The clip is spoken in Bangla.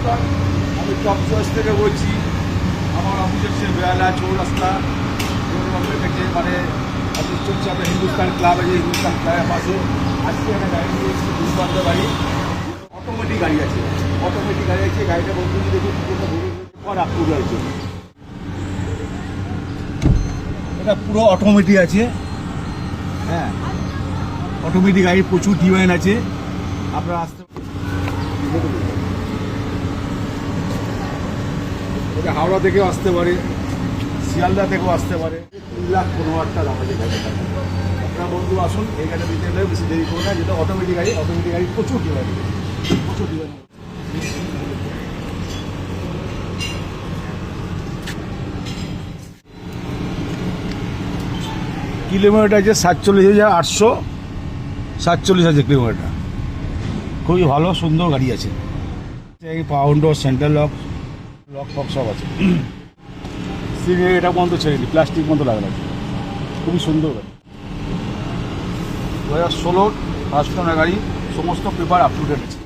নমস্কার, আমি টপ চয়েস থেকে বলছি। আমার অফিস হচ্ছে বেহালা চৌরাস্তা থেকে, মানে অফিস চলছে আপনার হিন্দুস্তান ক্লাব আছে, হিন্দুস্তান ক্লাবের পাশে। আজকে একটা গাড়ি নিয়ে এসেছি, দুর্দান্ত গাড়ি, অটোমেটিক গাড়ি আছে। গাড়িটা বলতে দেখুন আপ টু রয়েছে, এটা পুরো অটোমেটিক আছে। হ্যাঁ, অটোমেটিক গাড়ি, প্রচুর ডিমান্ড আছে। আপনারা আসতে, এটা হাওড়া থেকেও আসতে পারে, শিয়ালদা থেকেও আসতে পারে। 3,15,000 দাম আছে গাড়িটা। আপনারা বন্ধু আসুন, এই গাড়িটা দিতে গেলে বেশি দেরি করবে না। যেটা অটোমেটিক গাড়ি প্রচুর ডিমান্ড, প্রচুর ডিমান্ড। কিলোমিটার আছে 47,847 কিলোমিটার। খুবই ভালো সুন্দর গাড়ি আছে। পাওয়ার উইন্ডো, সেন্ট্রাল লক ফক সব আছে। সিট এটা বন্ধ ছেড়ে দিই, প্লাস্টিক বন্ধ লাগানো আছে। খুবই সুন্দর গাড়ি। 2016 ফার্স্ট ওনার গাড়ি, সমস্ত পেপার আপ টু ডেট আছে।